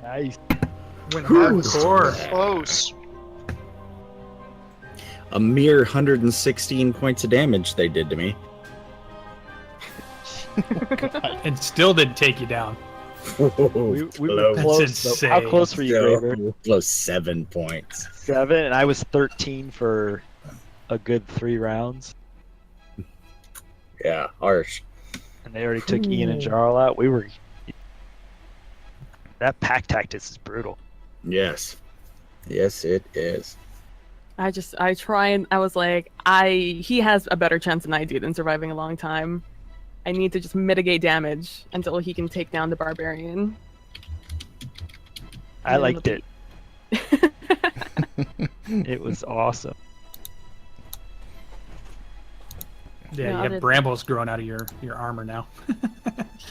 Nice. Went hardcore. Close. A mere 116 points of damage they did to me. And still didn't take you down. We were Close. close. That's Though. How insane. close were you, Greybeard? Close 7 points. 7, and I was 13 for a good 3 rounds. Yeah, harsh. And they already took Ian and Jarral out. We were. That pack tactics is brutal. Yes. Yes, it is. I try and I was like, he has a better chance than I do than surviving a long time. I need to just mitigate damage until he can take down the Barbarian. I liked it. It was awesome. Yeah, No, you have brambles growing out of your armor now.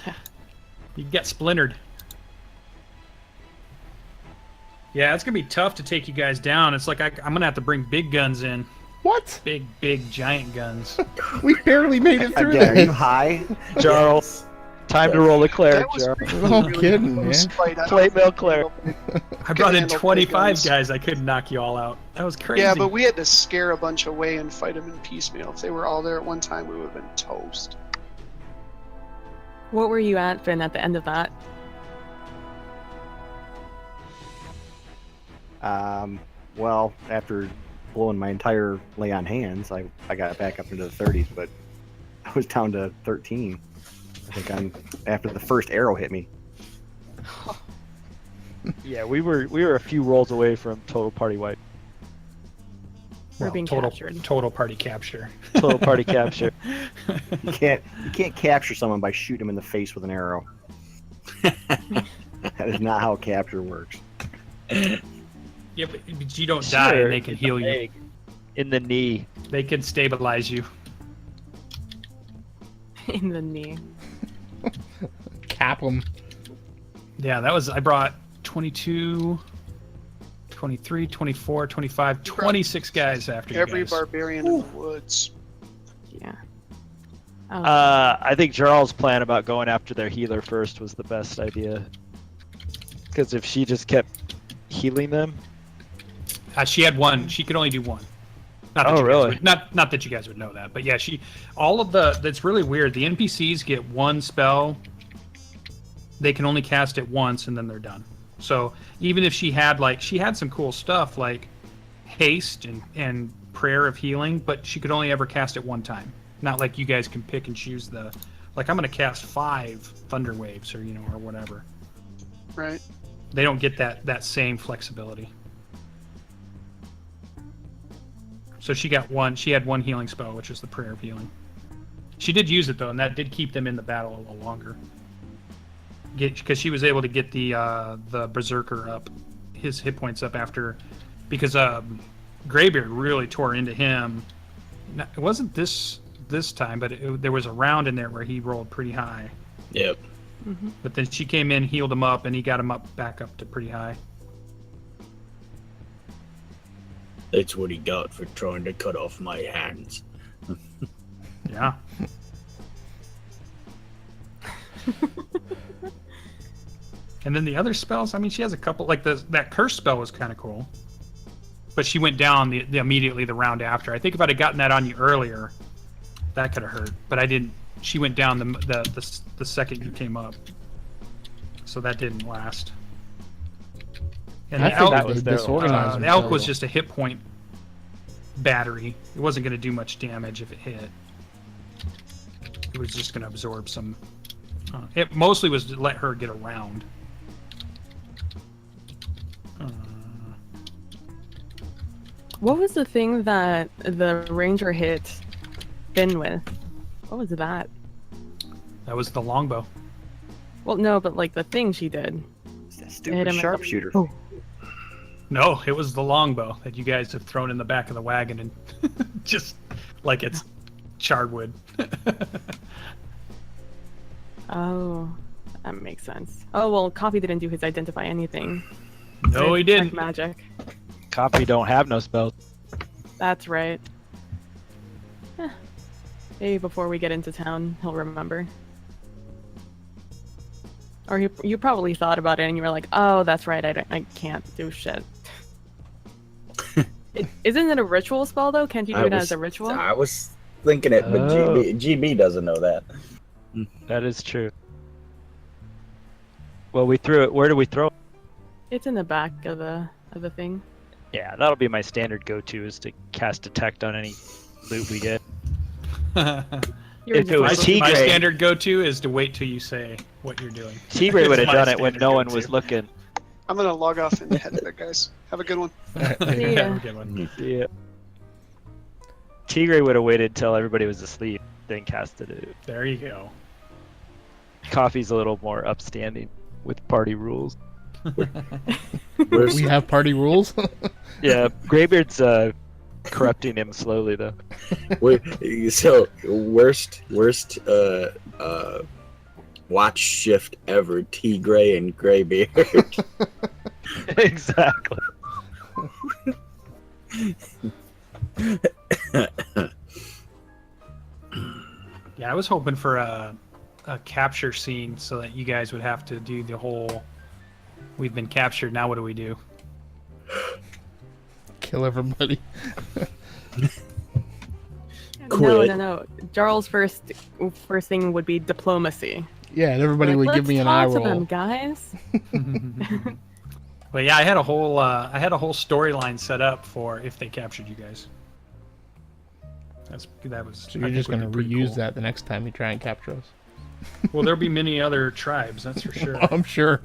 Yeah. You get splintered. Yeah, it's gonna be tough to take you guys down. It's like I'm gonna have to bring big guns in. What? Big giant guns. We barely made it through Again, are that. you high? Jarral, time to roll a cleric, That was Jarral. No really kidding, close man. fight. I don't Plate mail think cleric. I brought in handle big 25 guns. guys. I couldn't knock you all out. That was crazy. Yeah, but we had to scare a bunch away and fight them in piecemeal. If they were all there at one time, we would have been toast. What were you at, Finn, at the end of that? Well, after blowing my entire lay on hands, I got back up into the 30s, but I was down to 13. I think after the first arrow hit me. Yeah, we were a few rolls away from total party wipe. We're being captured. Total party capture. Total party capture. You can't capture someone by shooting them in the face with an arrow. That is not how capture works. Yeah, but you don't die Sure, and they can heal you. leg, in the knee. They can stabilize you. In the knee. Cap them. Yeah, I brought 22, 23, 24, 25, 26 guys after you Every guys. barbarian in the woods. Yeah. Oh, I think Jarral's plan about going after their healer first was the best idea. Because if she just kept healing them. She had one. She could only do one. Not that Oh, you guys really? would- not that you guys would know that, but yeah, that's really weird. The NPCs get one spell. They can only cast it once and then they're done. So even if she had some cool stuff like haste and prayer of healing, but she could only ever cast it one time. Not like you guys can pick and choose I'm going to cast 5 thunder waves or whatever. Right. They don't get that same flexibility. So she had one healing spell, which was the prayer of healing. She did use it though, and that did keep them in the battle a little longer. Because she was able to get the berserker up, his hit points up because Greybeard really tore into him. It wasn't this time, but there was a round in there where he rolled pretty high. Yep. mm-hmm. But then she came in, healed him up, and he got him back up to pretty high. That's what he got for trying to cut off my hands. Yeah. And then the other spells, I mean, she has a couple, like that curse spell was kind of cool. But she went down immediately the round after. I think if I'd have gotten that on you earlier, that could have hurt. But I didn't. She went down the second you came up. So that didn't last. And I the think elk, that was disorganized. the elk was just a hit point battery. It wasn't going to do much damage if it hit. It was just going to absorb some. It mostly was to let her get around. What was the thing that the ranger hit Finn with? What was that? That was the longbow. Well, no, but like the thing she did. It's that Hit stupid him. sharpshooter. Oh. No, it was the longbow that you guys have thrown in the back of the wagon and just like it's charred wood. Oh, that makes sense. Oh well, Coffee didn't do his identify anything. No, he didn't. Magic. Coffee don't have no spells. That's right. Maybe before we get into town, he'll remember. Or you probably thought about it and you were like, oh, that's right, I can't do shit. Isn't it a ritual spell, though? Can't you do it as a ritual? I was thinking it, but Oh. GB doesn't know that. That is true. Well, we threw it. Where do we throw it? It's in the back of the thing. Yeah, that'll be my standard go-to is to cast detect on any loot we get. You were If it was just Tigray- My standard go-to is to wait till you say what you're doing. Tigray would have My done it when standard no one go-to. was looking. I'm gonna log off and head to bed, guys. Have a good one. See ya. Good one. Yeah. Tigray would have waited till everybody was asleep, then casted it. There you go. Coffee's a little more upstanding with party rules. Where's We have party rules. Yeah, Greybeard's corrupting him slowly though. so worst watch shift ever? Tigray and Greybeard. Exactly. Yeah, I was hoping for a capture scene so that you guys would have to do the whole. We've been captured. Now what do we do? Kill everybody. Quit. No. Jarl's first thing would be diplomacy. Yeah, and everybody Like, would give let's me an eye talk to roll. them, guys. But yeah, I had a whole storyline set up for if they captured you guys. That was. So you're just going to reuse that the next time you try and capture us. Well, there'll be many other tribes, that's for sure. I'm sure.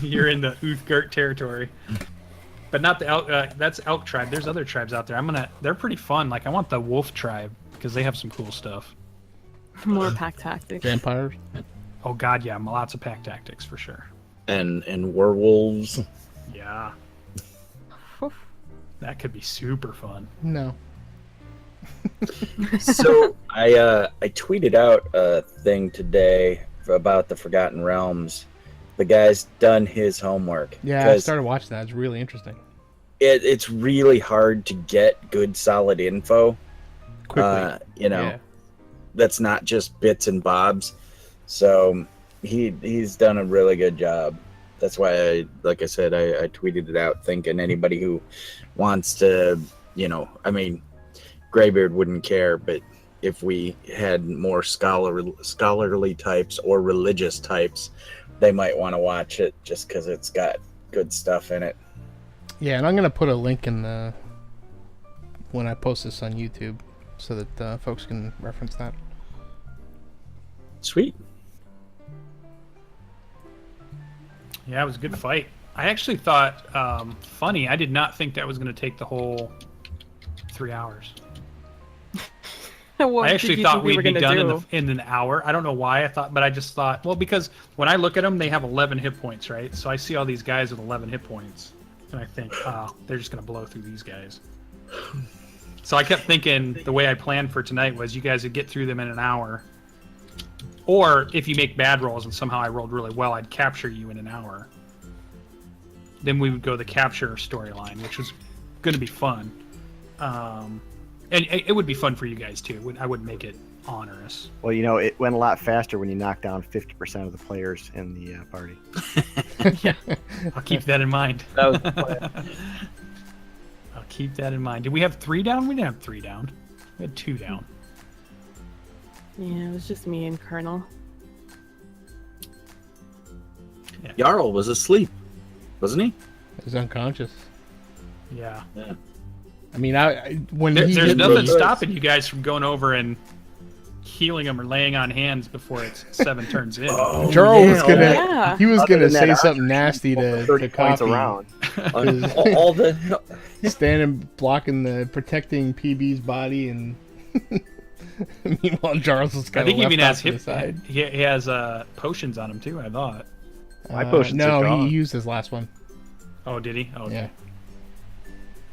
You're in the Uthgurt territory, but not the elk. That's elk tribe. There's other tribes out there. They're pretty fun. Like I want the wolf tribe because they have some cool stuff. More pack tactics. Vampires. Oh God, yeah, lots of pack tactics for sure. and werewolves. Yeah, Whew. that could be super fun. No. So I tweeted out a thing today about the Forgotten Realms. The guy's done his homework. Yeah, I 'cause started watching that. It's really interesting. it's really hard to get good solid info. Quickly. Yeah. That's not just bits and bobs. So he's done a really good job. That's why like I said, I tweeted it out thinking anybody who wants to, Greybeard wouldn't care, but if we had more scholarly types or religious types, they might want to watch it just because it's got good stuff in it. Yeah, and I'm going to put a link in when I post this on YouTube so that folks can reference that. Sweet. Yeah, it was a good fight. I actually thought, funny, I did not think that was going to take the whole 3 hours. What I did actually you thought think we we'd were be gonna done do? in an hour. I don't know why I thought, but I just thought, well, because when I look at them, they have 11 hit points, right? So I see all these guys with 11 hit points, and I think, oh, they're just going to blow through these guys. So I kept thinking the way I planned for tonight was you guys would get through them in an hour. Or if you make bad rolls and somehow I rolled really well, I'd capture you in an hour. Then we would go the capture storyline, which was going to be fun. And it would be fun for you guys too. I would make it onerous. Well, it went a lot faster when you knocked down 50% of the players in the party. I'll keep that in mind. That was the plan. I'll keep that in mind. Did we have 3 down? We didn't have 3 down. We had 2 down. Yeah, it was just me and Kerrnel. Jarral was asleep, wasn't he? He's unconscious. Yeah. I mean, when There's hit nothing me- stopping you guys from going over and healing them or laying on hands before it's 7 turns in. Jarral was gonna. Yeah. He was Other gonna than that, say Archer something nasty to 30 points Coffee. around. all the Standing blocking protecting PB's body, and meanwhile Jarls was I kind think of he left even off has to the hip. side. He has potions on him too. I thought. My potions no, are gone. he used his last one. Oh, did he? Oh, Yeah.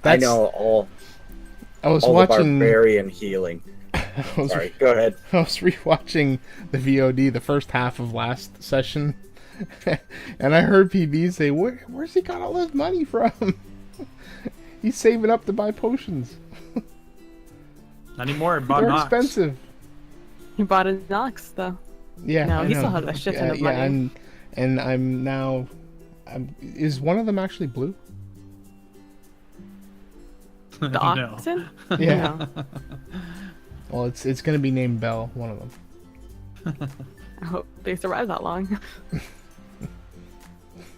I know all I was the watching. barbarian healing. I was, Sorry, go ahead. I was rewatching the VOD, the first half of last session, and I heard PB say, "Where's he got all his money from? He's saving up to buy potions. Not anymore. Bought They're Nox. expensive." He bought a Nox though. Yeah, No, I he know. still has a shit ton of Yeah, money. and and I'm now. Is one of them actually blue? The No. oxen? Yeah. No. Well, it's gonna be named Belle. One of them. I hope they survive that long.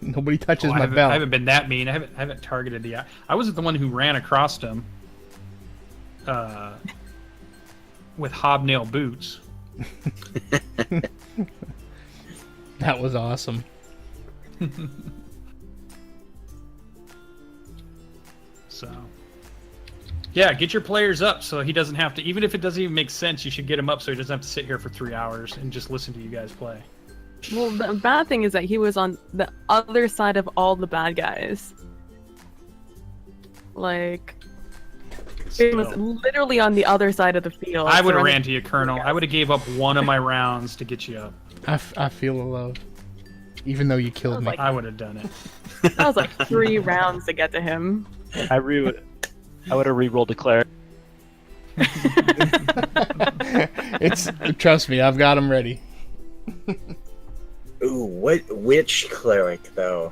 Nobody touches Oh, my bell. I haven't been that mean. I haven't targeted the. I wasn't the one who ran across him. With hobnail boots. That was awesome. So, yeah, get your players up so he doesn't have to. Even if it doesn't even make sense, you should get him up so he doesn't have to sit here for 3 hours and just listen to you guys play. Well, the bad thing is that he was on the other side of all the bad guys. Like, it was Still. literally on the other side of the field. I would have surrounded- ran to you, Colonel. I would have gave up one of my rounds to get you up. I feel the love, even though you killed me. Like- I would have done it. That was like 3 rounds to get to him. I would have re-rolled a cleric. It's trust me, I've got him ready. Ooh, which cleric though?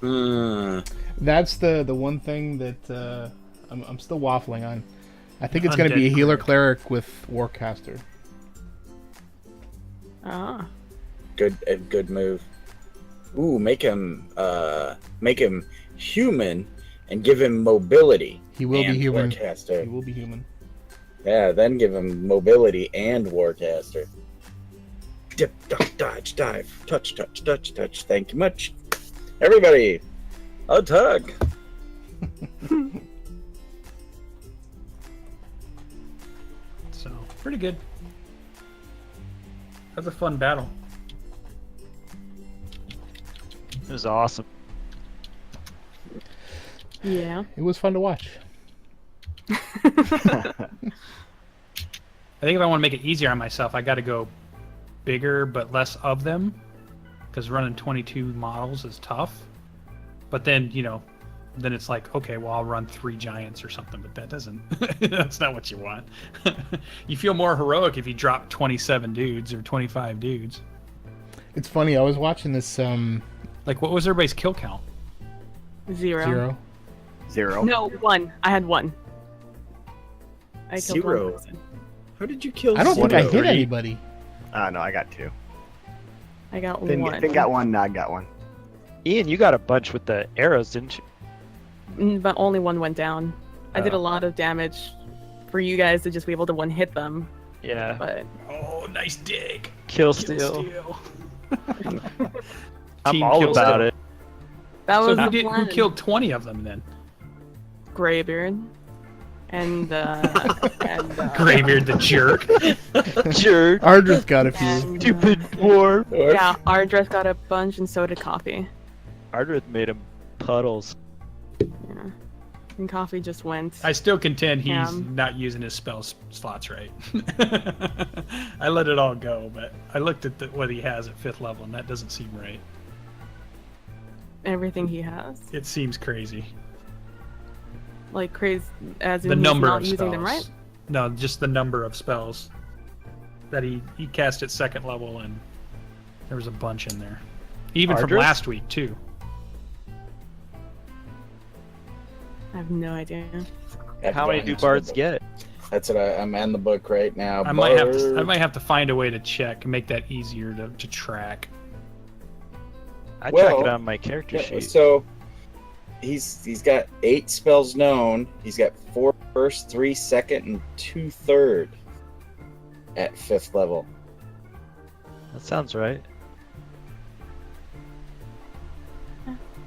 That's the one thing that I'm still waffling on. I think it's going to be a Undead healer cleric. cleric with Warcaster. Ah. Good move. Ooh, make him human and give him mobility. He will be and human. Warcaster. He will be human. Yeah, then give him mobility and Warcaster. Dip, duck, dodge, dive, touch, touch, touch, touch. Thank you much. Everybody, a tug. So, pretty good. That was a fun battle. It was awesome. Yeah. It was fun to watch. I think if I want to make it easier on myself, I got to go bigger but less of them, because running 22 models is tough. But then, then it's like, okay, well, I'll run 3 giants or something, but that doesn't, that's not what you want. You feel more heroic if you drop 27 dudes or 25 dudes. It's funny. I was watching this Like, what was everybody's kill count? 0. 0. No, 1. I had 1. I killed 0. 1 person. How did you kill? I don't think I Zero? hit anybody. No, I got 2. I got Finn, 1. Finn got 1, Nog got 1. Ian, you got a bunch with the arrows, didn't you? But only 1 went down. I did a Oh. lot of damage for you guys to just be able to 1-hit them. Yeah. But Oh, nice dig. Kill Kill steal. steal. I'm Team all kill about steal. it. that So was who, the who plan. killed 20 of them then? Greybeard. And, Greybeard the jerk. Jerk. Ardreth got a few. and, Stupid dwarf. yeah, Ardreth got a bunch, and so did Coffee. Ardreth made him puddles. Yeah. And Coffee just went. I still contend he's Yeah. not using his spell slots right. I let it all go, but I looked at what he has at 5th level, and that doesn't seem right. Everything he has. It seems crazy. Like crazy, as in The he's number not of using spells. them right. No, just the number of spells that he cast at 2nd level, and there was a bunch in there. Even from Ardreth? last week, too. I have no idea. How many do bards get? That's what I'm on the book right now. I might have to find a way to check and make that easier to track. I track Well, it on my character Yeah, sheet. so he's got 8 spells known. He's got 4 first, 3 second, and 2 third at 5th level. That sounds right.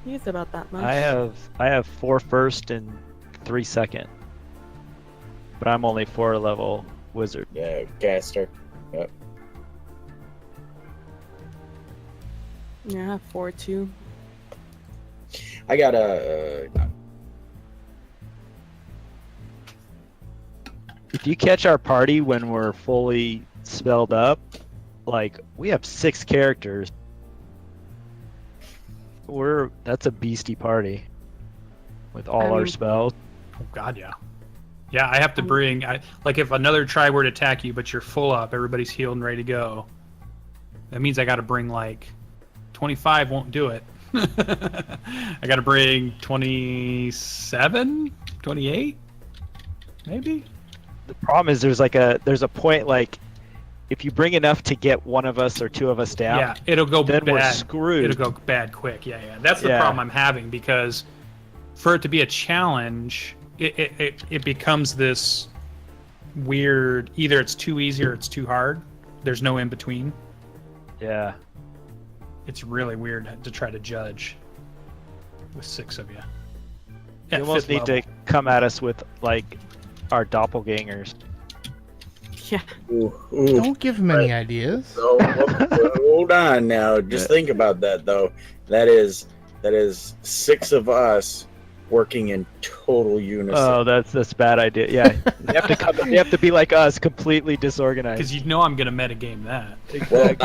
He's about that much. I have 4 first and 3 second. But I'm only 4 level wizard. Yeah, caster. Yep. Yeah, I have 4 too. I got a. If you catch our party when we're fully spelled up, like we have 6 characters. That's a beastie party with all our mean- spells. Oh, God, yeah. Yeah, I have to bring... like, if another tribe were to attack you, but you're full up, everybody's healed and ready to go, that means I got to bring, like, 25 won't do it. I got to bring 27, 28, maybe. The problem is there's a point like if you bring enough to get one of us or two of us down, Yeah, it'll go then bad. we're screwed. It'll go bad quick. Yeah. That's the Yeah. problem I'm having, because for it to be a challenge, it becomes this weird. Either it's too easy or it's too hard. There's no in between. Yeah. It's really weird to try to judge with 6 of you. You At almost 5th need level. to come at us with like our doppelgangers. Yeah. Ooh, ooh. Don't give him any ideas. So hold on now. Just think about that though. That is 6 of us working in total unison. Oh, that's a bad idea. Yeah, you have to be like us, completely disorganized. Because you know I'm going to metagame that. Well,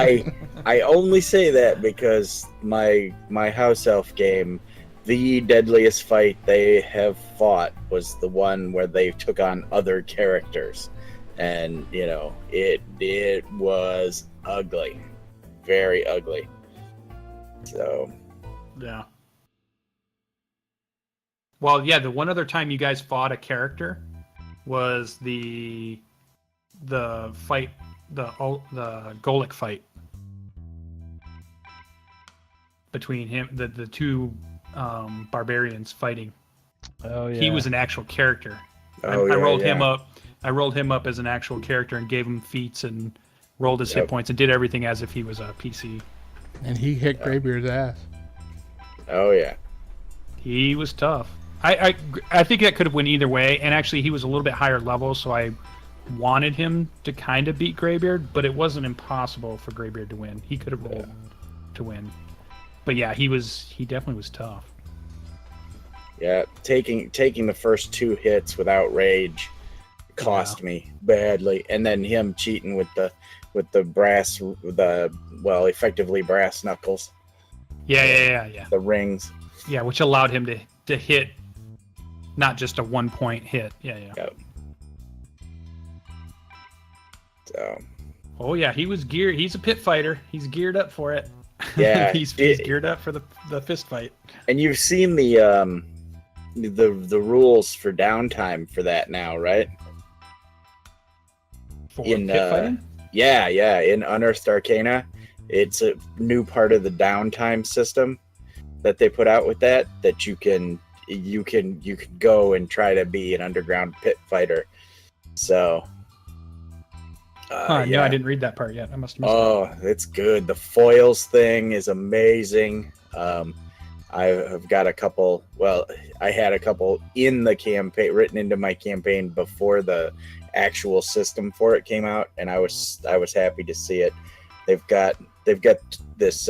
I only say that because my house elf game, the deadliest fight they have fought was the one where they took on other characters, and it was ugly, very ugly. So Yeah. Well, yeah, the one other time you guys fought a character was the fight, the Golic fight between him, the two barbarians fighting. Oh yeah. He was an actual character. I yeah, rolled yeah. him up. I rolled him up as an actual character and gave him feats and rolled his hit Yep. points and did everything as if he was a PC. And he hit Greybeard's ass. Oh yeah. He was tough. I think that could have went either way, and actually he was a little bit higher level, so I wanted him to kind of beat Greybeard, but it wasn't impossible for Greybeard to win. He could have rolled to win. But yeah, he definitely was tough. Yeah, taking the first 2 hits without rage cost me badly, and then him cheating with the effectively brass knuckles, Yeah. the rings. Yeah, which allowed him to hit not just a 1-point hit. Yeah. Yep. So Oh yeah, he was geared. He's a pit fighter. He's geared up for it. Yeah, he's geared up for the fist fight. and you've seen the rules for downtime for that now, right? For In, pit fighting? Yeah, in Unearthed Arcana, it's a new part of the downtime system that they put out with that you can go and try to be an underground pit fighter. So No, I didn't read that part yet. I must have missed it. It's good. The foils thing is amazing. I've got a couple. Well, I had a couple in the campaign, written into my campaign before the actual system for it came out, and I was happy to see it. They've got this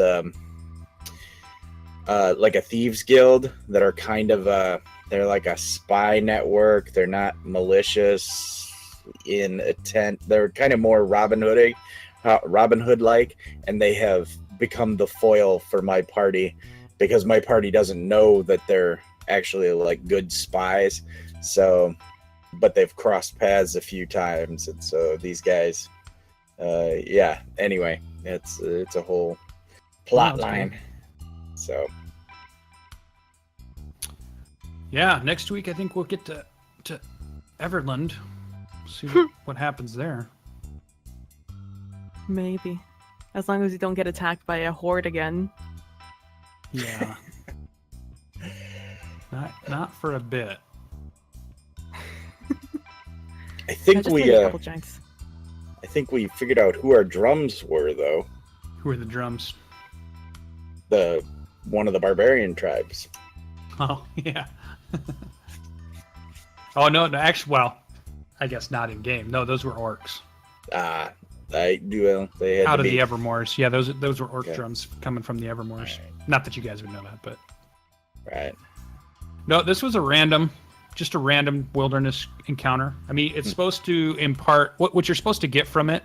like a thieves guild that are kind of they're like a spy network. They're not malicious in intent. They're kind of more Robin Hood like, and they have become the foil for my party because my party doesn't know that they're actually like good spies. So, but they've crossed paths a few times, and so these guys, Anyway, it's a whole plot line. So, yeah, next week I think we'll get to Everland. See what happens there. Maybe. As long as you don't get attacked by a horde again. Yeah. Not for a bit. I think just we take a couple chunks. I think we figured out who our drums were, though. Who are the drums? One of the barbarian tribes. Oh, yeah. Oh, no, actually, well, I guess not in game. No, those were orcs. They had Out to of be. the Evermoors. Yeah, those were orc Okay. drums coming from the Evermoors. Right. Not that you guys would know that, but Right. no, this was just a random wilderness encounter. I mean, it's supposed to impart what you're supposed to get from it.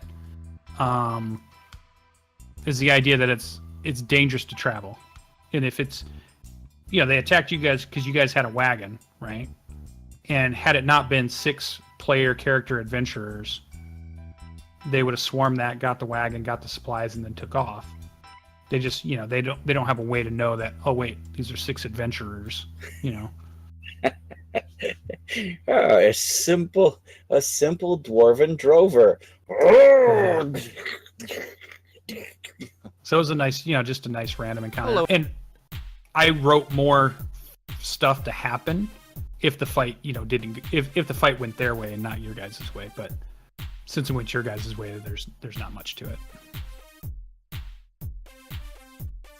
Is the idea that it's dangerous to travel, and if it's, they attacked you guys because you guys had a wagon, right? And had it not been 6-player character adventurers, they would have swarmed that, got the wagon, got the supplies, and then took off. They just, they don't have a way to know that, oh wait, these are 6 adventurers, A simple dwarven drover. So it was a nice, just a nice random encounter. And I wrote more stuff to happen if the fight, if the fight went their way and not your guys' way. But since it went your guys' way, there's not much to it.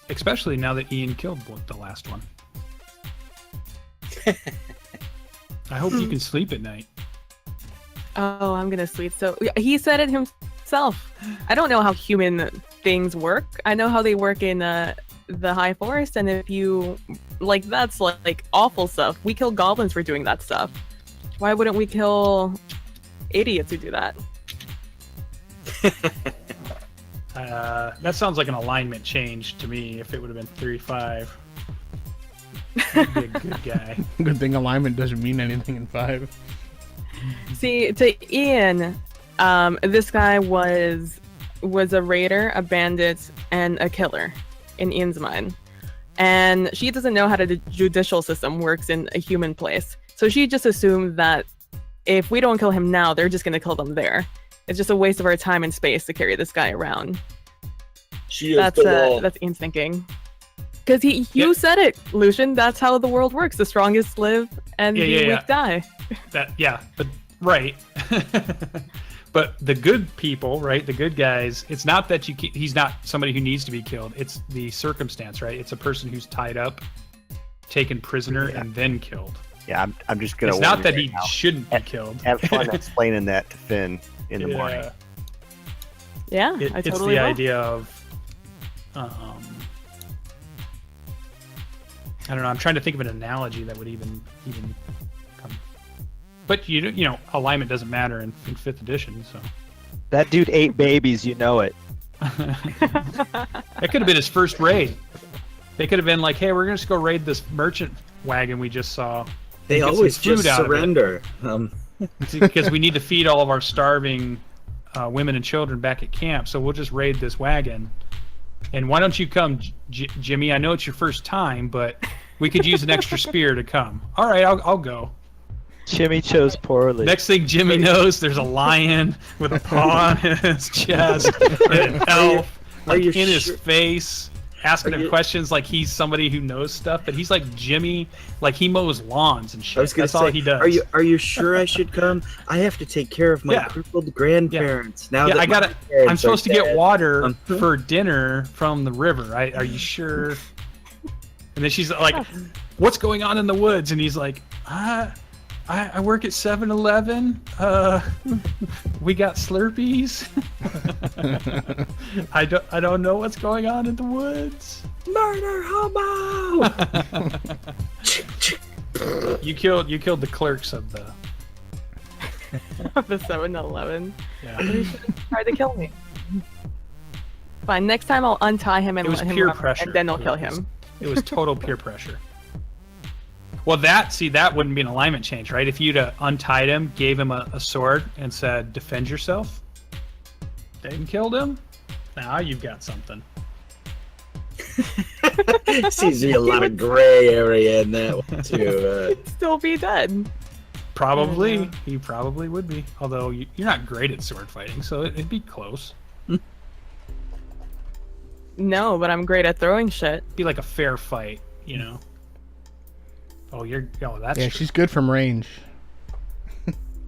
Especially now that Ian killed the last one. I hope you can sleep at night. Oh, I'm gonna sleep. So he said it himself. I don't know how human things work. I know how they work in the High Forest, and if you that's like awful stuff. We kill goblins for doing that stuff. Why wouldn't we kill idiots who do that? That sounds like an alignment change to me. If it would have been 3-5, he'd be a good guy. Good thing alignment doesn't mean anything in 5. See, to Ian, this guy was a raider, a bandit, and a killer in Ian's mind. And she doesn't know how the judicial system works in a human place. So she just assumed that if we don't kill him now, they're just going to kill them there. It's just a waste of our time and space to carry this guy around. That's Ian's thinking. Because you said it, Lucien. That's how the world works. The strongest live and the weak die. But right. But the good people, right? The good guys. It's not that he's not somebody who needs to be killed. It's the circumstance, right? It's a person who's tied up, taken prisoner, and then killed. Yeah, I'm just gonna. It's not that he shouldn't be killed. Have fun explaining that to Finn in the morning. Yeah, I totally it's the will. idea of. I don't know. I'm trying to think of an analogy that would even come. But alignment doesn't matter in 5th edition, so. That dude ate babies, you know it. That could have been his first raid. They could have been like, "Hey, we're gonna just go raid this merchant wagon we just saw." They always just surrender. Because we need to feed all of our starving women and children back at camp, so we'll just raid this wagon. And why don't you come, Jimmy? I know it's your first time, but we could use an extra spear to come. All right, I'll go. Jimmy chose poorly. Next thing Jimmy knows, there's a lion with a paw on his chest, and an elf in his face, asking him questions like he's somebody who knows stuff. But he's like Jimmy, like he mows lawns and shit. That's all he does. Are you sure I should come? I have to take care of my crippled grandparents now. I'm supposed to get water for dinner from the river. Are you sure? And then she's like, "What's going on in the woods?" And he's like, I work at 7-Eleven. We got Slurpees. I don't know what's going on in the woods. Murder hobo! You killed the clerks of the The 7-Eleven. Yeah. He should have tried to kill me. Fine. Next time I'll untie him and It was let him peer run, pressure. and then I'll kill him. It was total peer pressure. Well, that wouldn't be an alignment change, right? If you'd untied him, gave him a sword, and said, "Defend yourself," then killed him. Now you've got something. Seems to be a lot of gray area in that one too. Still be dead. Probably, he probably would be. Although you're not great at sword fighting, so it'd be close. No, but I'm great at throwing shit. Be like a fair fight, Oh, that's Yeah, true. she's good from range.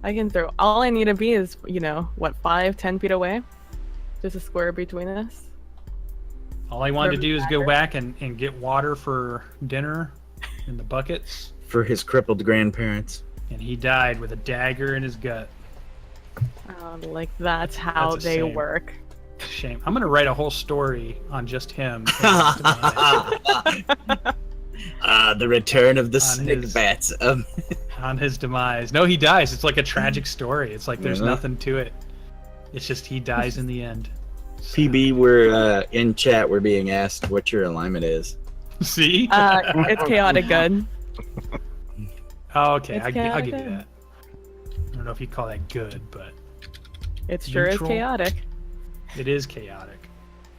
I can throw. All I need to be is, 5-10 feet away? Just a square between us. All I wanted to do is go back and get water for dinner in the buckets. For his crippled grandparents. And he died with a dagger in his gut. That's how That's a they shame. work. Shame. I'm going to write a whole story on just him. The return of the On his- snake bats. On his demise. No, he dies. It's like a tragic story. It's like there's nothing to it. It's just he dies in the end. So- PB, we're in chat. We're being asked what your alignment is. See? It's chaotic good. Oh, okay. It's I'll give you chaotic. that. I don't know if you call that good, but It sure is Neutral. chaotic. it is chaotic.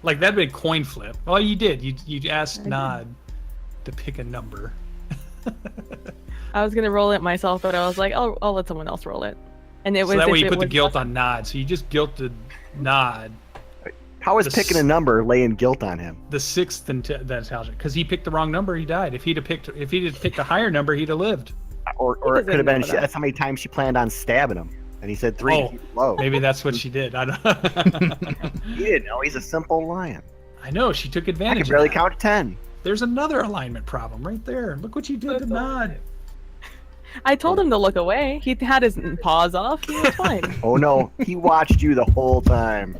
Like that'd be a coin flip. Well, you did. You asked I did. Nod to pick a number. I was gonna roll it myself, but I was like, I'll let someone else roll it. And it was So that way if you it put the was guilt on Nod. So you just guilted Nod. How is The picking a s- number laying guilt on him? The sixth intelligence, because he picked the wrong number, he died. If he'd have picked a higher number, he'd have lived. Or doesn't it could have been know that. that's how many times she planned on stabbing him, and he said 3. Oh, to keep it low. Maybe that's what she did. I don't. He didn't know. He's a simple lion. I know she took I advantage. can barely of that. count to 10. There's another alignment problem right there. Look what you did to Nod. I told him to look away. He had his paws off. He was fine. Oh no, he watched you the whole time.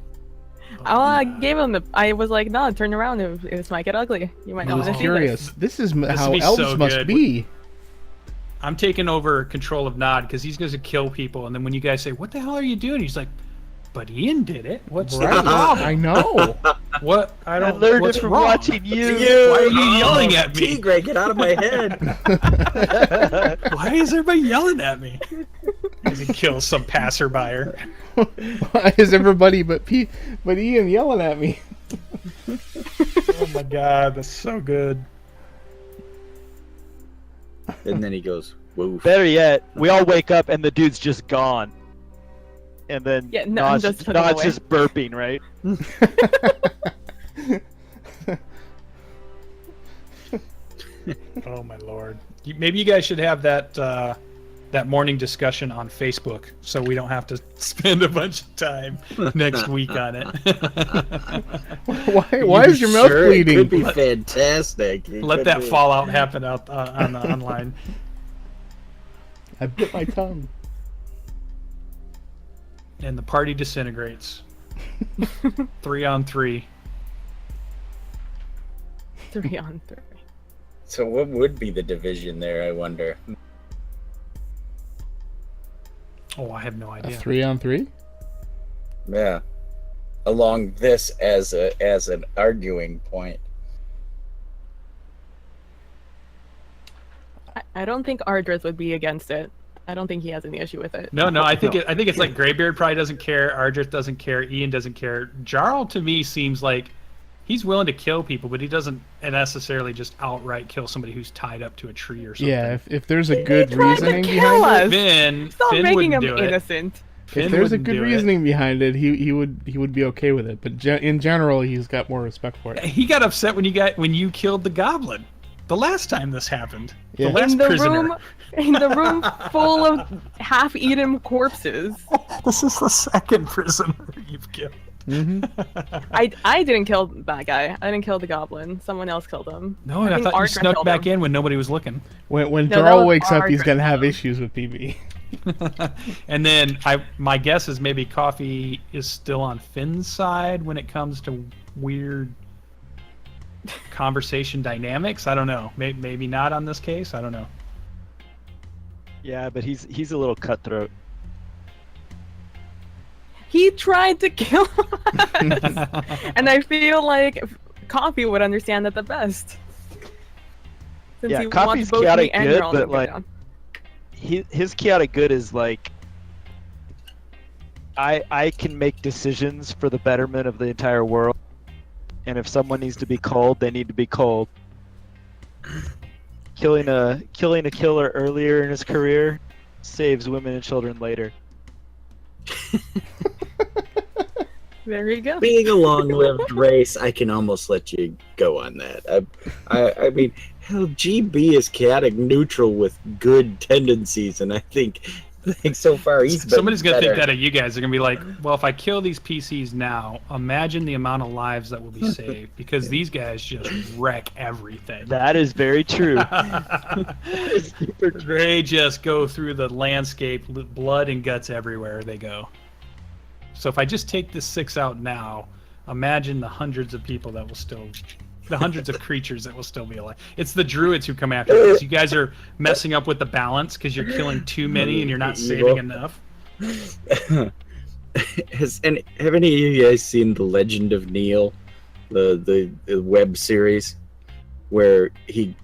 I gave him the. I was like, no, turn around. If this might get ugly, you might I not was want to see curious. This is This how would be elves so must good. be. I'm taking over control of Nod because he's going to kill people. And then when you guys say, "What the hell are you doing?" He's like, "But Ian did it. What's the Right? problem? I know. What? I I don't. learned what's it from wrong? watching you. Why are you yelling at me? Tigre, get out of my head. Why is everybody yelling at me? Because he kills some passerby. Why is everybody but Ian yelling at me? Oh my god, that's so good. And then he goes, woof. Better yet, we all wake up and the dude's just gone. And then Yeah, no, Nod's just put him away. just burping, right? Oh my lord. Maybe you guys should have that morning discussion on Facebook, so we don't have to spend a bunch of time next week on it. Why is your mouth Sure, bleeding? It could be fantastic. It Let could that be. fallout happen out on the online. I bit my tongue. And the party disintegrates. 3-on-3. 3-on-3. So what would be the division there, I wonder? Oh, I have no A idea. 3-on-3? Yeah. Along this as an arguing point. I don't think Ardreth would be against it. I don't think he has any issue with it. No, I think it's like Greybeard probably doesn't care, Ardreth doesn't care, Ian doesn't care. Jarral to me seems like he's willing to kill people, but he doesn't necessarily just outright kill somebody who's tied up to a tree or something. Yeah, if there's a good tried to reasoning kill behind it, us. Finn Stop making wouldn't him do it. innocent. Finn if there's a wouldn't good do it. reasoning behind it, he would be okay with it. But in general, he's got more respect for it. He got upset when you killed the goblin. The last time this happened. Yeah. The last In the prisoner. room full of half-eaten corpses. This is the second prisoner you've killed. I didn't kill that guy. I didn't kill the goblin. Someone else killed him. No, I think thought you Ardreth snuck killed back him. in when nobody was looking. When No, that Jarral was wakes up, he's Ardreth. gonna have issues with PB. And then my guess is maybe Coffee is still on Finn's side when it comes to weird conversation dynamics. I don't know. Maybe not on this case. I don't know. Yeah, but he's a little cutthroat. He tried to kill us. And I feel like Coffee would understand that the best. Since Yeah, he Coffee's wants both chaotic me and good, Jarl to but, go like, down. His chaotic good is like I can make decisions for the betterment of the entire world, and if someone needs to be cold, they need to be cold. Killing a killer earlier in his career saves women and children later. There you go. Being a long-lived race, I can almost let you go on that. I mean, hell, GB is chaotic neutral with good tendencies, and I think so far he's been Somebody's gonna better. think that of you guys. They're gonna be like, "Well, if I kill these PCs now, imagine the amount of lives that will be saved because these guys just wreck everything." That is very true. They just go through the landscape, blood and guts everywhere they go. So if I just take this 6 out now, imagine the hundreds of people that will still, the hundreds of creatures that will still be alive. It's the druids who come after us. You guys are messing up with the balance because you're killing too many and you're not saving enough. Have any of you guys seen The Legend of Neil, the web series, where he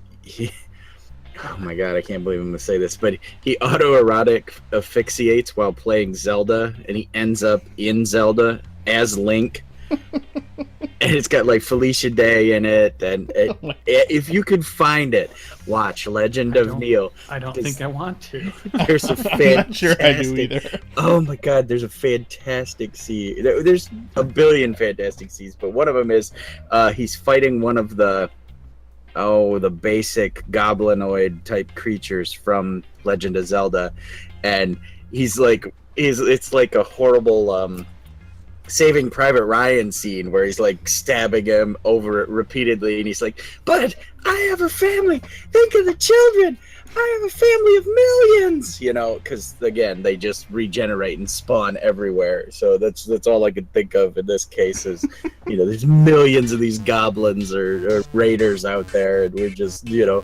oh my god, I can't believe I'm gonna say this, but he autoerotic asphyxiates while playing Zelda, and he ends up in Zelda as Link. And it's got like Felicia Day in it, and if you could find it, watch Legend of Neil. I don't think I want to. There's a I'm fantastic. not sure I do either. Oh my God, there's a fantastic scene. There's a billion fantastic scenes, but one of them is he's fighting one of the basic goblinoid type creatures from Legend of Zelda, and it's like a horrible Saving Private Ryan scene where he's like stabbing him over it repeatedly, and he's like, "But I have a family. Think of the children. I have a family of millions." You know, because again, they just regenerate and spawn everywhere. So that's all I could think of in this case is, you know, there's millions of these goblins or raiders out there, and we're just, you know,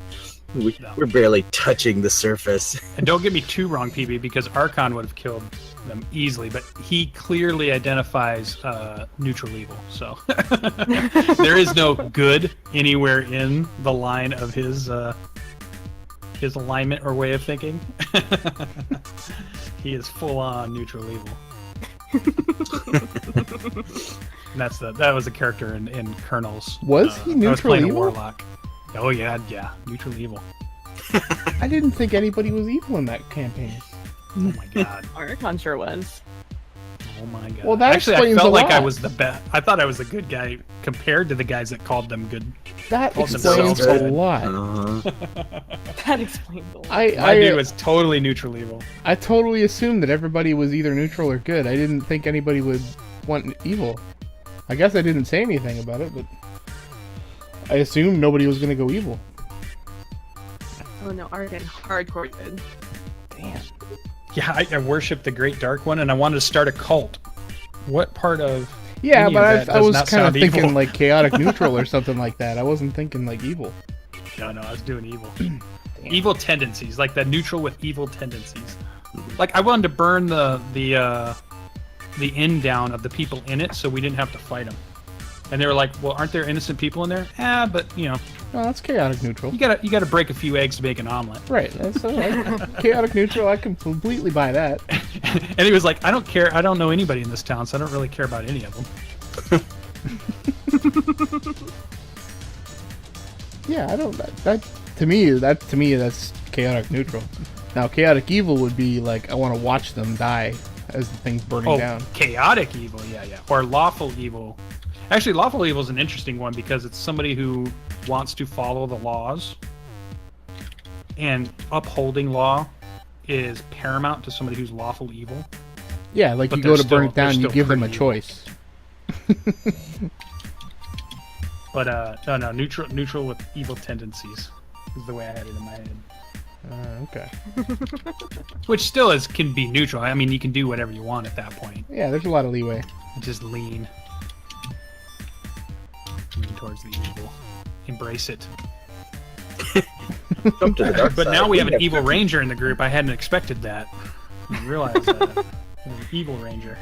we're barely touching the surface. And don't get me too wrong, PB, because Archon would have killed them easily, but he clearly identifies neutral evil. So there is no good anywhere in the line of his alignment or way of thinking. He is full on neutral evil. And that was a character in Kerrnel's. Was he neutral I was playing evil? a warlock. Oh yeah, neutral evil. I didn't think anybody was evil in that campaign. Oh my god. Archon sure was. Oh my god. Well, that actually, I explains felt a like I lot. was the best. I thought I was a good guy compared to the guys that called them good. That Called explains themselves a good. lot. That explains a lot. My dude was totally neutral evil. I totally assumed that everybody was either neutral or good. I didn't think anybody would want evil. I guess I didn't say anything about it, but I assumed nobody was going to go evil. Oh no, Arden hardcore good. Damn. Yeah, I worship the Great Dark One, and I wanted to start a cult. What part of? Yeah, any of but that I does was not kind of sound thinking evil? like chaotic neutral or something like that. I wasn't thinking like evil. No, I was doing evil. Evil tendencies, like that neutral with evil tendencies. Like I wanted to burn the end down of the people in it, so we didn't have to fight them. And they were like, "Well, aren't there innocent people in there?" But you know, Oh, that's chaotic neutral. you gotta break a few eggs to make an omelet. Right. That's chaotic neutral. I can completely buy that. And he was like, "I don't care. I don't know anybody in this town, so I don't really care about any of them." Yeah, I don't. That to me, that's chaotic neutral. Now, chaotic evil would be like I want to watch them die as the thing's burning down. Chaotic evil, yeah. Or lawful evil. Actually, lawful evil is an interesting one because it's somebody who wants to follow the laws, and upholding law is paramount to somebody who's lawful evil. Yeah, like But you go to they're burn it still- down, you they're give them a still pretty choice. But no, neutral with evil tendencies is the way I had it in my head. Okay. Which still can be neutral. I mean, you can do whatever you want at that point. Yeah, there's a lot of leeway. Just lean towards the evil. Embrace it. Jump to the dark But side. now we have an evil ranger in the group. I hadn't expected that. I didn't realize that. An evil ranger.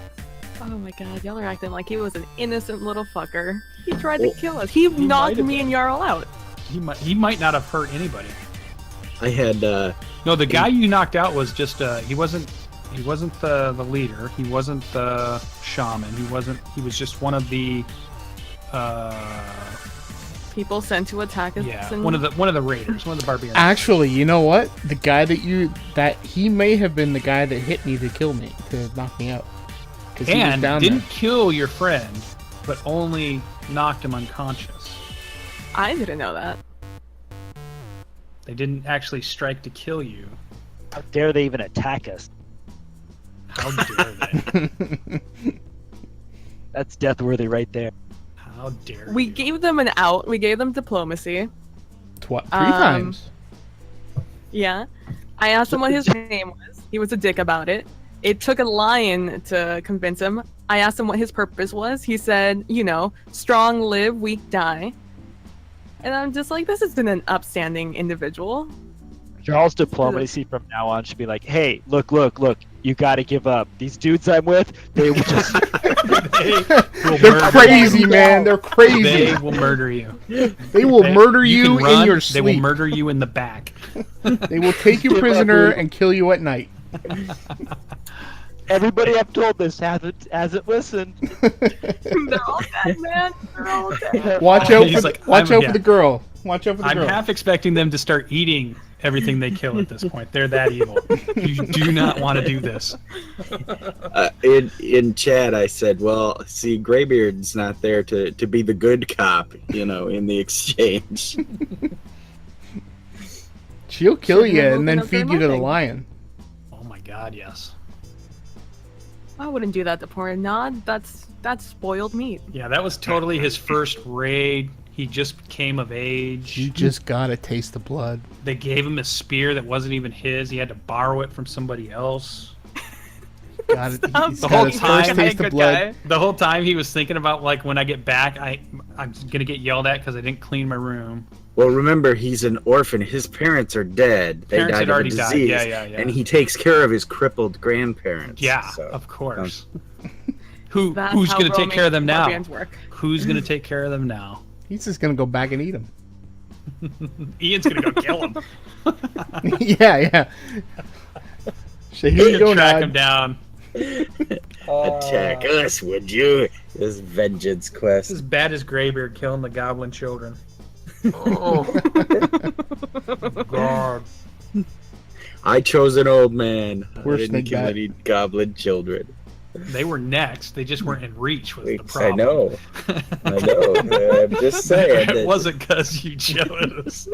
Oh my god, y'all are acting like he was an innocent little fucker. He tried to kill us. He knocked might have me and Jarral out. He might not have hurt anybody. I had No, the guy you knocked out was just he wasn't the leader. He wasn't the shaman. He was just one of the People sent to attack us. yeah, and one of the raiders, one of the barbarians. Actually, you know what? The guy that he may have been the guy that hit me to kill me, to knock me out. 'Cause he was And down didn't there. kill your friend, but only knocked him unconscious. I didn't know that. They didn't actually strike to kill you. How dare they even attack us? How dare they? That's death-worthy right there. How dare We you? gave them an out. We gave them diplomacy. 3 times. Yeah. I asked him what his name was. He was a dick about it. It took a lion to convince him. I asked him what his purpose was. He said, strong live, weak die. And I'm just like, this isn't an upstanding individual. Charles' diplomacy from now on should be like, hey, look, you gotta give up. These dudes I'm with, they will just... They're crazy, man. They're crazy. They will murder you. They will murder you can run, in your They will sleep. murder you in the back. They will take you prisoner and kill you at night. Everybody I've told this hasn't listened. They're all dead, man. They're all dead. Watch out He's for like, watch I'm- out yeah. for the girl. Watch out for the I'm girl. half expecting them to start eating everything they kill at this point. They're that evil. You do not want to do this. In chat, I said, "Well, see, Greybeard's not there to be the good cop, in the exchange." She'll kill Shouldn't you have and then woken up feed very you to the much. lion. Oh my god, yes. I wouldn't do that to poor Nod. That's spoiled meat. Yeah, that was totally his first raid. He just came of You age. just gotta taste the blood. They gave him a spear that wasn't even his. He had to borrow it from somebody else. Got it. Sounds He's the got whole his time- first taste Good of blood. guy. The whole time he was thinking about, like, when I get back, I'm gonna get yelled at because I didn't clean my room. Well, remember, he's an orphan. His parents are dead. They Parents died had of a already died. disease, Yeah. and he takes care of his crippled grandparents. Yeah, so. of course. That's Who's how gonna take roaming care of them now? barbarians work. Who's gonna take care of them now? He's just gonna go back and eat him. Ian's gonna go kill him. yeah. So here you go, Track Nod. him down. Attack us, would you? This vengeance It's quest. as bad as Greybeard killing the goblin children. God. I chose an old man. We're I didn't snake kill bat. any goblin children. They were next. They just weren't in reach. Was the I problem? know. I know. I'm just saying. It that wasn't because you chose.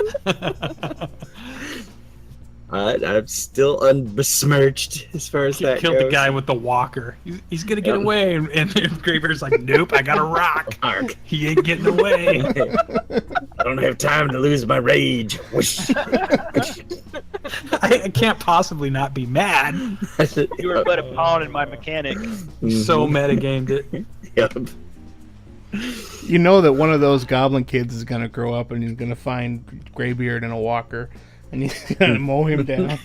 I'm still unbesmirched as far as He that killed goes. the guy with the walker. He's gonna get Yep. away, and Greybeard's like, "Nope, I got a rock. Mark. He ain't getting away." I don't have time to lose my rage. Whoosh. I can't possibly not be mad. You were but a pawn in my mechanic. So metagamed it. Yep. You know that one of those goblin kids is gonna grow up and he's gonna find Greybeard in a walker, and he's gonna mow him down.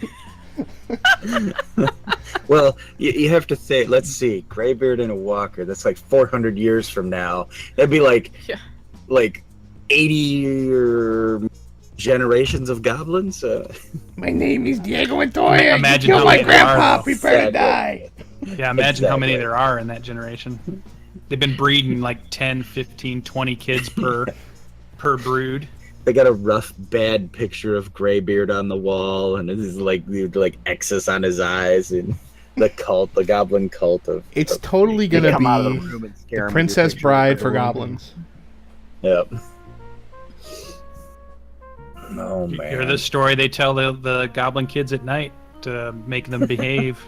Well, you have to think. Let's see, Greybeard and a walker. That's like 400 years from now. That'd be like, Yeah. like 80 or generations of goblins. My name is Diego Montoya. Imagine you how killed my many there are, grandpa. though. Prepare to die. Yeah, imagine how many Exactly. there are in that generation. They've been breeding like 10, 15, 20 kids per brood. They got a rough, bad picture of Greybeard on the wall, and this is like X's on his eyes, and the goblin cult of. It's of- totally You gonna come out of the be room and scare the 'em with your Princess picture Bride of for the room. goblins. Yep. Oh man. You're the story they tell the goblin kids at night to make them behave.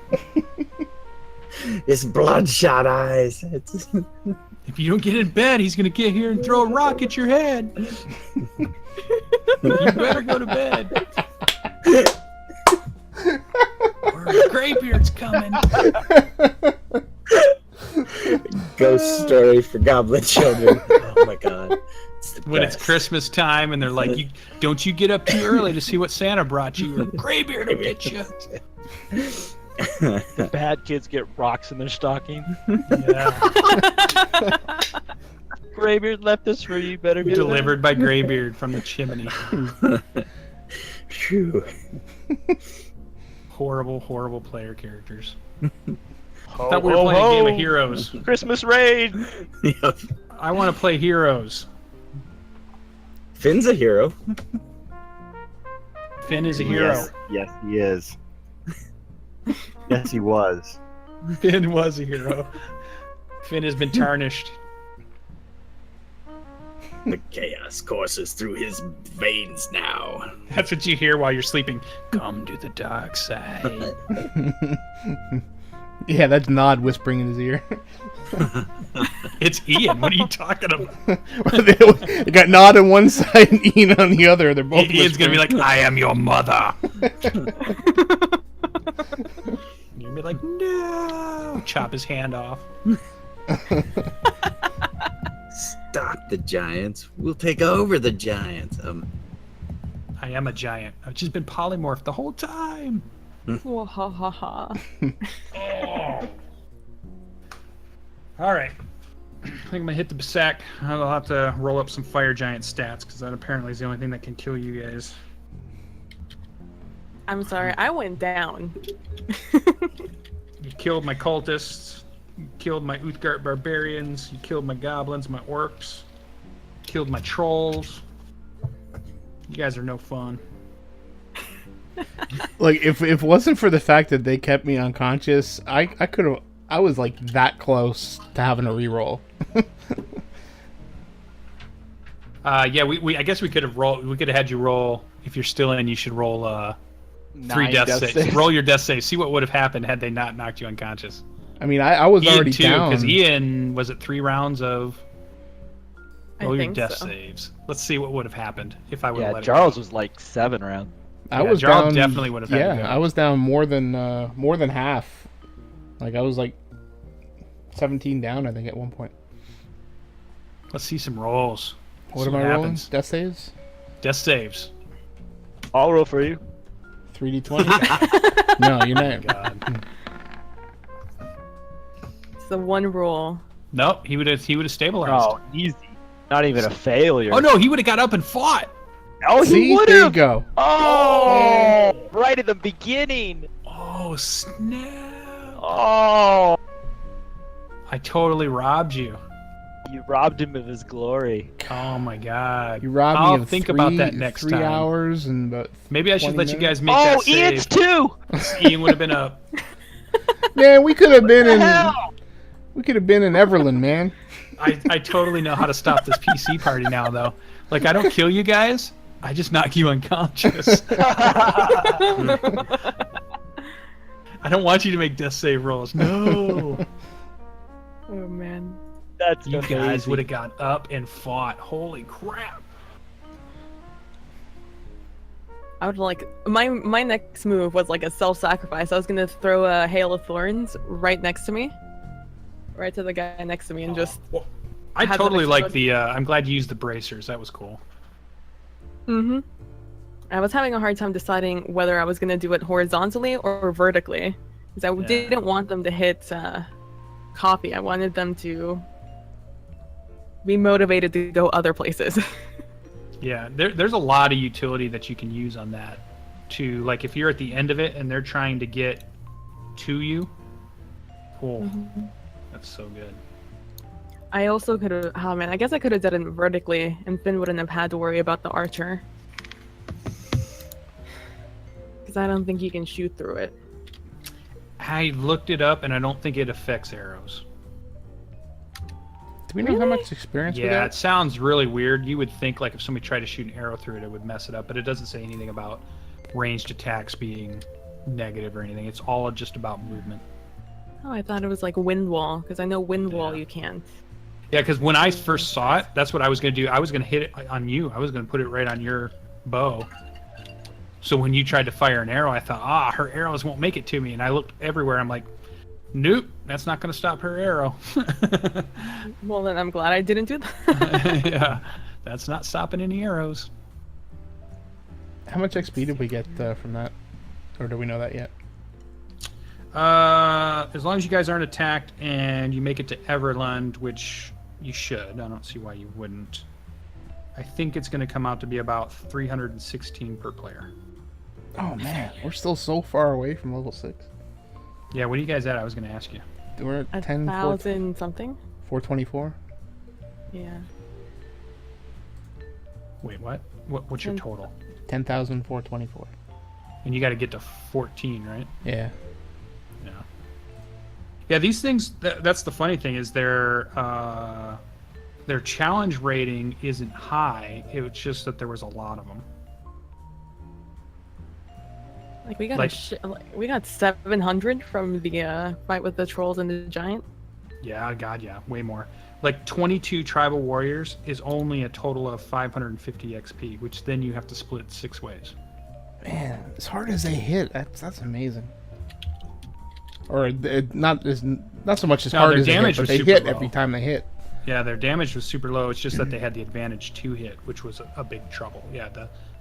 His bloodshot eyes. It's... If you don't get in bed, he's gonna get here and throw a rock at your head. You better go to bed. Or Greybeard's coming. Ghost story for goblin children. Oh my god. It's the When it's best. Christmas time and they're like, don't you get up too early to see what Santa brought you, or Greybeard will get you. Bad kids get rocks in their stocking. Yeah. Greybeard left this for you. Better get Delivered by Greybeard from the chimney. Phew. Horrible, horrible player characters. Ho, Thought we were ho, playing a game ho. of heroes. Christmas raid. Yep. I want to play heroes. Finn's a hero. Finn is a hero. Yes, he is. Yes, he was. Finn was a hero. Finn has been tarnished. The chaos courses through his veins now. That's what you hear while you're sleeping. Come to the dark side. Yeah, that's Nod whispering in his ear. It's Ian. What are you talking about? They got Nod on one side and Ian on the other. They're both Ian's gonna be whispering. like, I am your mother. You're gonna be like, no. Chop his hand off. Stop the giants. We'll take over the giants. I am a giant. I've just been polymorphed the whole time. Wahahaha. All right. I think I'm gonna hit the sack. I'll have to roll up some fire giant stats because that apparently is the only thing that can kill you guys. I'm sorry, I went down. You killed my cultists. You killed my Uthgard barbarians. You killed my goblins, my orcs. Killed my trolls. You guys are no fun. Like, if it wasn't for the fact that they kept me unconscious, I could have. I was like that close to having a reroll. Yeah, we I guess we could have rolled. We could have had you roll. If you're still in, you should roll 3 9 death death saves. saves. Roll your death save. See what would have happened had they not knocked you unconscious. I mean, I was Ian already too, down. because Ian was at 3 rounds of I roll your think death so. saves. Let's see what would have happened if I would have Yeah, let it Charles go. was like 7 rounds. I Yeah, was Jarral down. definitely would have had to Yeah, go. I was down more than half. Like I was like 17 down, I think, at one point. Let's see some rolls. What See am I rolling? happens. Death saves? Death saves. I'll roll for you. 3d20? No, you're not. God. It's the one rule. Nope, he would have stabilized. Oh, easy. Not even a failure. Oh no, he would have got up and fought. Oh, he See, would there you have. go. Oh, right at the beginning. Oh snap! Oh, I totally robbed you. you robbed him of his glory. Oh my god. You robbed I'll me of think three, about that next 3 time. hours and about. Maybe I should 20 let you guys minutes. make Oh, that Ian's save. too. Ian would have been up. Man, we could have been in. Hell. We could have been in Everland, man. I totally know how to stop this PC party now, though. Like, I don't kill you guys. I just knock you unconscious. I don't want you to make death save rolls. No. Oh man. That's You guys amazing. would have got up and fought. Holy crap. I would like my next move was like a self-sacrifice. I was gonna throw a hail of thorns right next to me, right to the guy next to me, and just Well, I Have totally them like explode. the. I'm glad you used the bracers. That was cool. mm-hmm. I was having a hard time deciding whether I was gonna do it horizontally or vertically, because I Yeah. didn't want them to hit coffee. I wanted them to be motivated to go other places. Yeah, there's a lot of utility that you can use on that. To like, if you're at the end of it and they're trying to get to you. Oh, that's so good. I also could have. Oh man, I guess I could have done it vertically, and Finn wouldn't have had to worry about the archer. Because I don't think you can shoot through it. I looked it up and I don't think it affects arrows. Do we know how much experience we Yeah, it got? sounds really weird. You would think like if somebody tried to shoot an arrow through it, it would mess it up, but it doesn't say anything about ranged attacks being negative or anything. It's all just about movement. Oh, I thought it was like wind wall, because I know wind wall Yeah. you can't. Yeah, because when I first saw it, that's what I was going to do. I was going to hit it on you. I was going to put it right on your bow. So when you tried to fire an arrow, I thought, her arrows won't make it to me. And I looked everywhere. I'm like, nope, that's not going to stop her arrow. Well, then I'm glad I didn't do that. Yeah, that's not stopping any arrows. How much XP did we get from that? Or do we know that yet? As long as you guys aren't attacked and you make it to Everland, which you should. I don't see why you wouldn't. I think it's going to come out to be about 316 per player. Oh man, we're still so far away from level 6. Yeah, what are you guys at? I was going to ask you. We're at 10, 4, 1,000 something? 424. Yeah. Wait, what? What's your Ten- total? 10,424. And you got to get to 14, right? Yeah. Yeah. Yeah, these things. That's the funny thing is their challenge rating isn't high. It's just that there was a lot of them. Like we got Like- we got 700 from the fight with the trolls and the giant. Yeah, God, yeah, way more. Like 22 tribal warriors is only a total of 550 XP, which then you have to split 6 ways. Man, as hard as they hit, that's amazing. Or not so much as No, hard their as they hit, damage but was they super hit low. every time they hit. Yeah, their damage was super low. It's just that they had the advantage to hit, which was a big trouble. Yeah,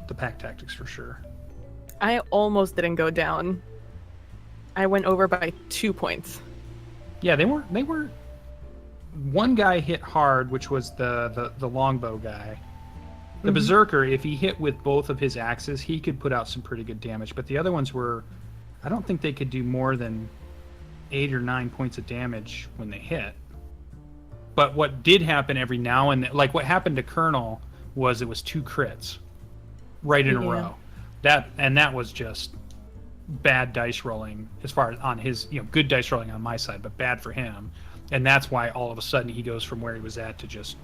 the pack tactics for sure. I almost didn't go down. I went over by 2 points. Yeah, they were. One guy hit hard, which was the longbow guy. The berserker, if he hit with both of his axes, he could put out some pretty good damage. But the other ones were, I don't think they could do more than 8 or 9 points of damage when they hit. But what did happen every now and then, like what happened to Kerrnel, was it was 2 crits right in a row. That was just bad dice rolling as far as on his, good dice rolling on my side, but bad for him. And that's why all of a sudden he goes from where he was at to just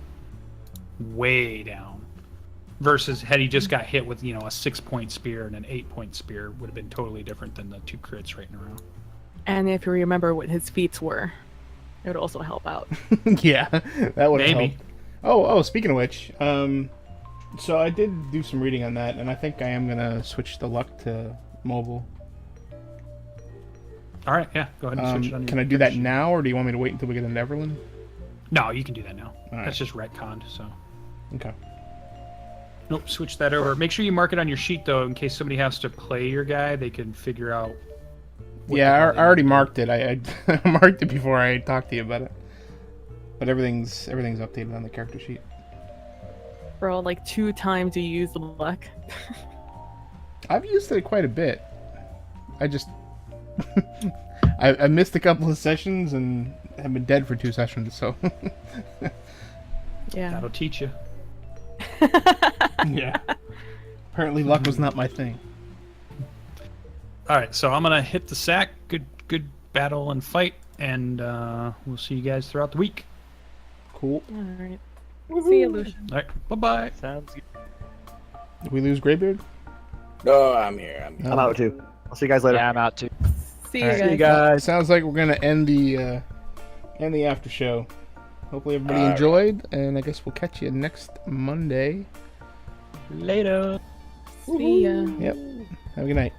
way down. Versus had he just got hit with, a 6-point spear and an 8-point spear, would have been totally different than the 2 crits right in a row. And if you remember what his feats were, it would also help out. Yeah, that would Maybe. help. Oh, speaking of which, so I did do some reading on that, and I think I am gonna switch the luck to mobile. All right, yeah, go ahead and switch it on your Can I do that character sheet. now, or do you want me to wait until we get into Everland? No, you can do that now. All right. That's just retconned, so. Okay. Nope, switch that over. Make sure you mark it on your sheet, though, in case somebody has to play your guy, they can figure out. Yeah, I already marked it. I marked it before I talked to you about it. But everything's updated on the character sheet. Bro, like 2 times you use the luck. I've used it quite a bit. I just I missed a couple of sessions and have been dead for 2 sessions, so Yeah. That'll teach you. yeah. Apparently luck was not my thing. All right, so I'm gonna hit the sack. Good battle and fight, and we'll see you guys throughout the week. Cool. Alright. See you, Lucien. All right, bye-bye. Sounds good. Did we lose Greybeard? No, I'm here. I'm out too. I'll see you guys later. Yeah, I'm out too. See you Alright. guys. See you guys. Sounds like we're gonna end the after show. Hopefully everybody enjoyed, and I guess we'll catch you next Monday. Later. See ya. Yep. Have a good night.